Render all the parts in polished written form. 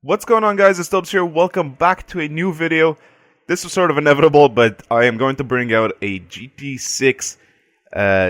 What's going on, guys? It's Dubs here. Welcome back to a new video. This was sort of inevitable, but I am going to bring out a GT6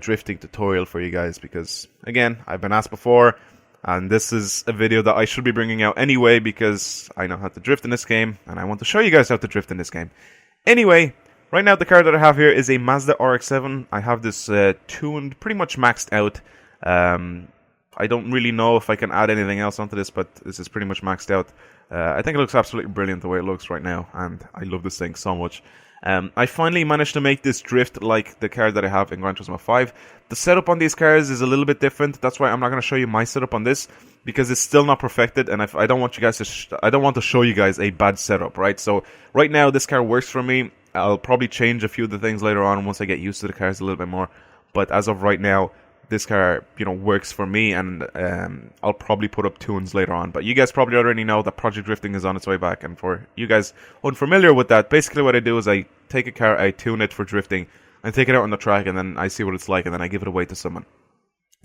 drifting tutorial for you guys because, again, I've been asked before, and this is a video that I should be bringing out anyway because I know how to drift in this game, and I want to show you guys how to drift in this game. Anyway, right now the car that I have here is a Mazda Rx-7. I have this tuned, pretty much maxed out. I don't really know if I can add anything else onto this, but this is pretty much maxed out. I think it looks absolutely brilliant the way it looks right now, and I love this thing so much. I finally managed to make this drift like the car that I have in Gran Turismo 5. The setup on these cars is a little bit different. That's why I'm not going to show you my setup on this, because it's still not perfected, and I don't want you guys to I don't want to show you guys a bad setup, right? So right now this car works for me. I'll probably change a few of the things later on once I get used to the cars a little bit more. But as of right now, this car, works for me, and I'll probably put up tunes later on. But you guys probably already know that Project Drifting is on its way back, and for you guys unfamiliar with that, basically what I do is I take a car, I tune it for drifting, and take it out on the track, and then I see what it's like, and then I give it away to someone.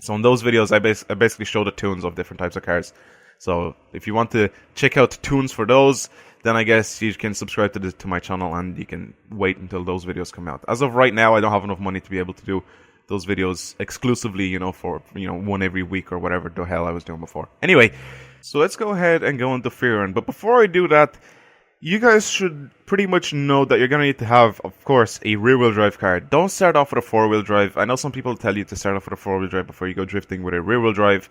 So in those videos, I basically show the tunes of different types of cars. So if you want to check out tunes for those, then I guess you can subscribe to my channel, and you can wait until those videos come out. As of right now, I don't have enough money to be able to do those videos exclusively, for one every week or whatever the hell I was doing before. Anyway, so let's go ahead and go into Fearon. But before I do that, you guys should pretty much know that you're going to need to have, of course, a rear-wheel drive car. Don't start off with a four-wheel drive. I know some people tell you to start off with a four-wheel drive before you go drifting with a rear-wheel drive.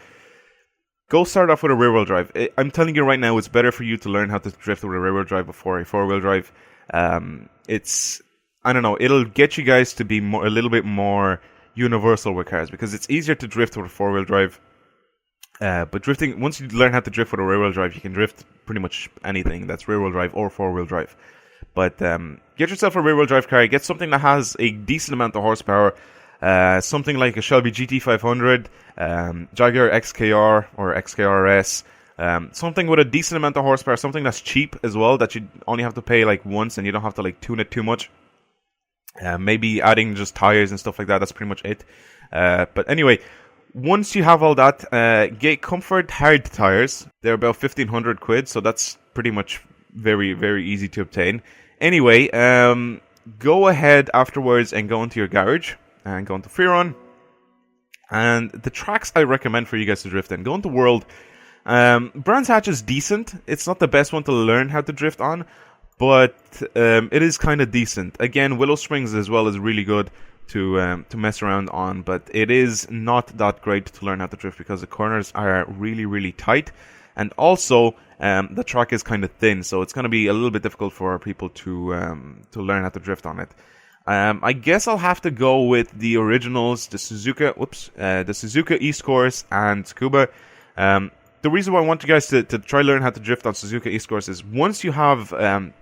Go start off with a rear-wheel drive. I'm telling you right now, it's better for you to learn how to drift with a rear-wheel drive before a four-wheel drive. I don't know, it'll get you guys to be a little bit more universal with cars, because it's easier to drift with a four-wheel drive, but drifting, once you learn how to drift with a rear-wheel drive, you can drift pretty much anything that's rear-wheel drive or four-wheel drive. But get yourself a rear-wheel drive car, get something that has a decent amount of horsepower, something like a Shelby GT500, Jaguar XKR or XKRS, something with a decent amount of horsepower, something that's cheap as well, that you only have to pay like once and you don't have to tune it too much. Maybe adding just tires and stuff like that. That's pretty much it. But anyway, once you have all that, get Comfort hard tires. They're about 1,500 quid, so that's pretty much very, very easy to obtain. Anyway, go ahead afterwards and go into your garage and go into Fearon. And the tracks I recommend for you guys to drift in, go into World. Brands Hatch is decent. It's not the best one to learn how to drift on, but it is kind of decent. Again, Willow Springs as well is really good to mess around on, but it is not that great to learn how to drift because the corners are really, really tight, and also the track is kind of thin, so it's going to be a little bit difficult for people to learn how to drift on it. I guess I'll have to go with the originals, the Suzuka East Course and Tsukuba. The reason why I want you guys to try learn how to drift on Suzuka East Course is once you have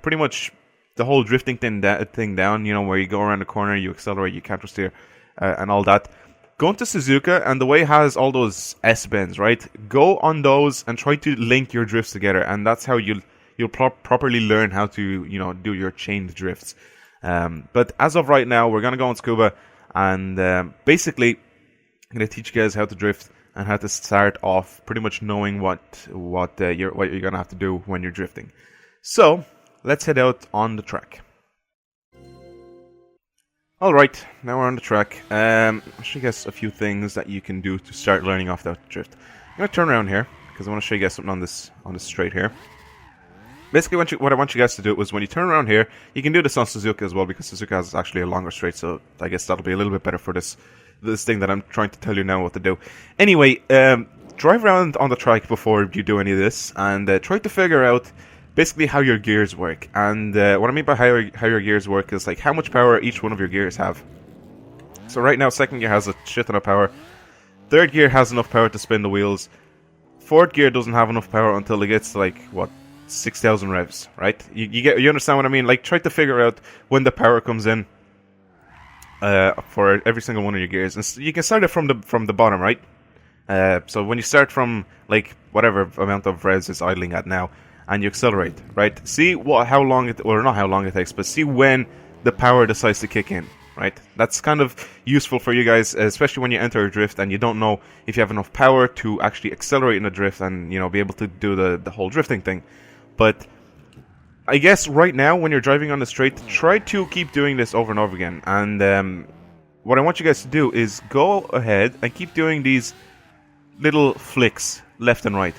pretty much the whole drifting thing down, where you go around the corner, you accelerate, you counter steer, and all that. Go into Suzuka, and the way it has all those S-bends, right? Go on those and try to link your drifts together, and that's how you'll properly learn how to do your chained drifts. But as of right now, we're gonna go on Tsukuba, and basically, I'm gonna teach you guys how to drift and how to start off pretty much knowing what you're gonna have to do when you're drifting. So let's head out on the track. Alright, now we're on the track. I'll show you guys a few things that you can do to start learning off that drift. I'm gonna turn around here because I want to show you guys something on this straight here. Basically, what I want you guys to do is when you turn around here, you can do this on Suzuka as well, because Suzuka has actually a longer straight, so I guess that'll be a little bit better for this thing that I'm trying to tell you now what to do. Anyway, drive around on the track before you do any of this, and try to figure out basically how your gears work. And what I mean by how your gears work is like how much power each one of your gears have. So right now, second gear has a shit ton of power. Third gear has enough power to spin the wheels. Fourth gear doesn't have enough power until it gets to 6,000 revs, right? You understand what I mean? Try to figure out when the power comes in for every single one of your gears, and you can start it from the bottom, right? So when you start from whatever amount of revs it's idling at now, and you accelerate, right? See not how long it takes, but see when the power decides to kick in. right? That's kind of useful for you guys, especially when you enter a drift and you don't know if you have enough power to actually accelerate in a drift and, you know, be able to do the whole drifting thing. But I guess right now, when you're driving on the straight, try to keep doing this over and over again. And what I want you guys to do is go ahead and keep doing these little flicks left and right.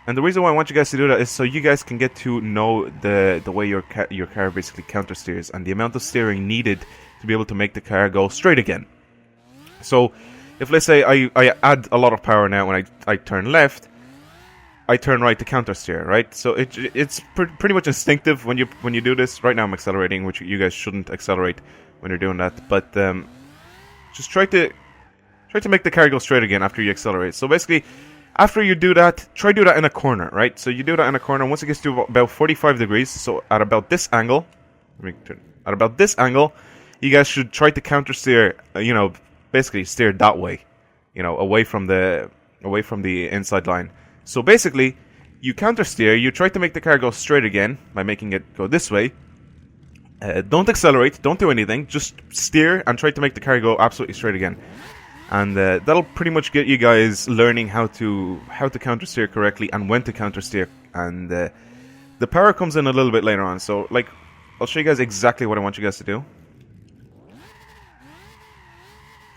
And the reason why I want you guys to do that is so you guys can get to know the way your car basically counter steers and the amount of steering needed to be able to make the car go straight again. So if, let's say, I add a lot of power now when I turn left, I turn right to counter steer, right? So it's pretty much instinctive when you do this. Right now I'm accelerating, which you guys shouldn't accelerate when you're doing that, but just try to make the car go straight again after you accelerate. So basically, after you do that, try to do that in a corner, right? So you do that in a corner. Once it gets to about 45 degrees, so at about this angle, you guys should try to counter steer. You know, basically steer that way, you know, away from the inside line. So basically, you counter steer. You try to make the car go straight again by making it go this way. Don't accelerate. Don't do anything. Just steer and try to make the car go absolutely straight again. And that'll pretty much get you guys learning how to counter steer correctly and when to counter steer. And the power comes in a little bit later on. So, like, I'll show you guys exactly what I want you guys to do.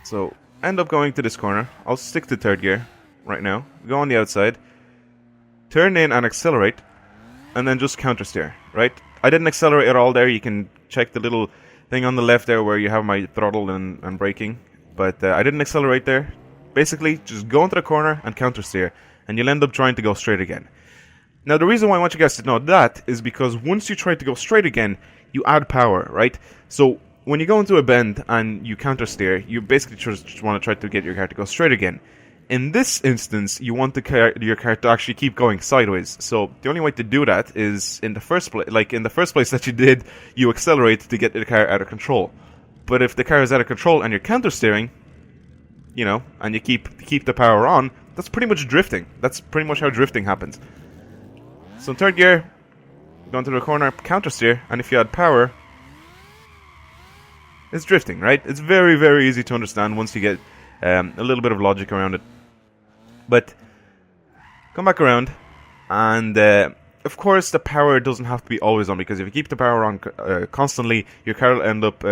So, end up going to this corner. I'll stick to third gear right now. Go on the outside. Turn in and accelerate. And then just counter steer, right? I didn't accelerate at all there. You can check the little thing on the left there where you have my throttle and braking. But I didn't accelerate there. Basically, just go into the corner and counter steer, and you'll end up trying to go straight again. Now, the reason why I want you guys to know that is because once you try to go straight again, you add power, right? So when you go into a bend and you counter steer, you basically just want to try to get your car to go straight again. In this instance, you want your car to actually keep going sideways. So the only way to do that is in the first place that you did, you accelerate to get the car out of control. But if the car is out of control and you're counter steering, you know, and you keep the power on, that's pretty much drifting. That's pretty much how drifting happens. So in third gear, go into the corner, counter steer, and if you add power, it's drifting, right? It's very, very easy to understand once you get a little bit of logic around it. But come back around, and of course the power doesn't have to be always on, because if you keep the power on constantly, your car will end up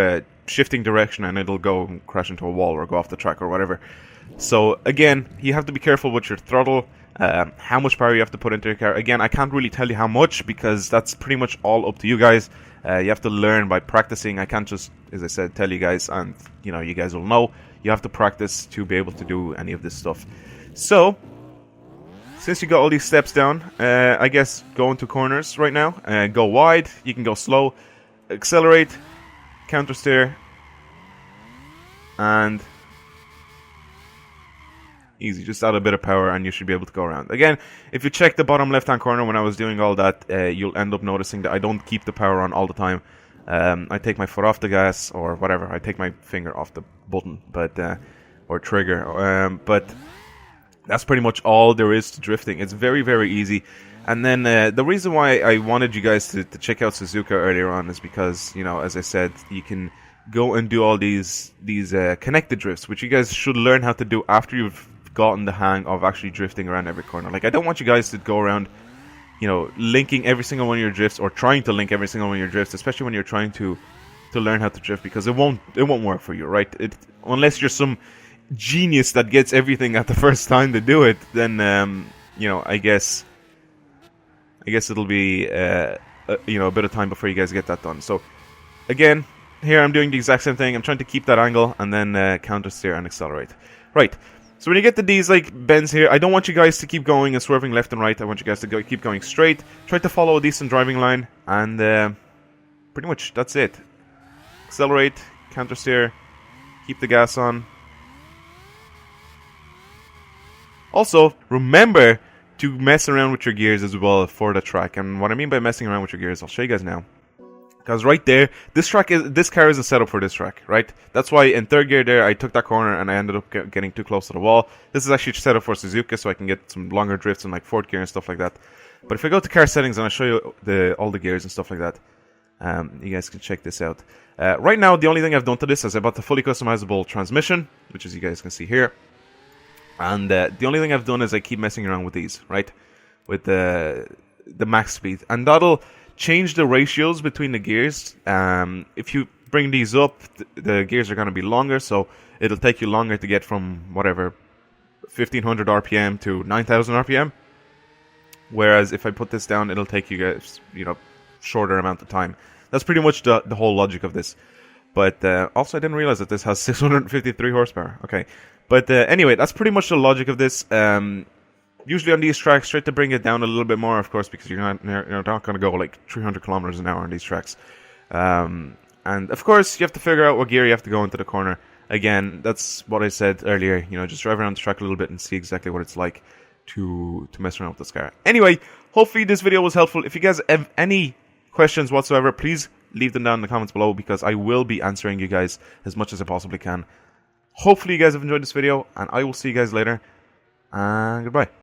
shifting direction and it'll go and crash into a wall or go off the track or whatever. So again, you have to be careful with your throttle, how much power you have to put into your car. Again, I can't really tell you how much because that's pretty much all up to you guys. You have to learn by practicing. I can't just, as I said, tell you guys and, you know, you guys will know. You have to practice to be able to do any of this stuff. So, since you got all these steps down, I guess go into corners right now. Go wide, you can go slow, accelerate, counter steer, and easy. Just add a bit of power and you should be able to go around. Again, if you check the bottom left hand corner when I was doing all that, you'll end up noticing that I don't keep the power on all the time. I take my foot off the gas or whatever. I take my finger off the button, but or trigger. But that's pretty much all there is to drifting. It's very, very easy. And then the reason why I wanted you guys to check out Suzuka earlier on is because, you know, as I said, you can go and do all these connected drifts, which you guys should learn how to do after you've gotten the hang of actually drifting around every corner. Like, I don't want you guys to go around, you know, linking every single one of your drifts or trying to link every single one of your drifts, especially when you're trying to learn how to drift, because it won't work for you, right? Unless you're some genius that gets everything at the first time to do it, then you know, I guess it'll be you know, a bit of time before you guys get that done. So again, here I'm doing the exact same thing. I'm trying to keep that angle and then counter steer and accelerate. Right. So when you get to these like bends here, I don't want you guys to keep going and swerving left and right. I want you guys to keep going straight. Try to follow a decent driving line, and pretty much that's it. Accelerate, counter steer, keep the gas on. Also, remember to mess around with your gears as well for the track. And what I mean by messing around with your gears, I'll show you guys now. Because right there, this car isn't set up for this track, right? That's why in third gear there, I took that corner and I ended up getting too close to the wall. This is actually set up for Suzuka, so I can get some longer drifts in like fourth gear and stuff like that. But if I go to car settings and I show you all the gears and stuff like that, You guys can check this out. Right now, the only thing I've done to this is I bought the fully customizable transmission, which as you guys can see here. And the only thing I've done is I keep messing around with these, right? With the max speed. And that'll change the ratios between the gears. If you bring these up, the gears are going to be longer, so it'll take you longer to get from whatever 1500 RPM to 9000 RPM. Whereas if I put this down, it'll take you guys, shorter amount of time. That's pretty much the whole logic of this. But also, I didn't realize that this has 653 horsepower. Okay, but anyway, that's pretty much the logic of this. Usually on these tracks, try to bring it down a little bit more, of course, because you're not going to go like 300 kilometers an hour on these tracks. And of course, you have to figure out what gear you have to go into the corner. Again, that's what I said earlier. Just drive around the track a little bit and see exactly what it's like to mess around with this car. Anyway, hopefully this video was helpful. If you guys have any questions whatsoever, please leave them down in the comments below, because I will be answering you guys as much as I possibly can. Hopefully you guys have enjoyed this video, and I will see you guys later. And goodbye.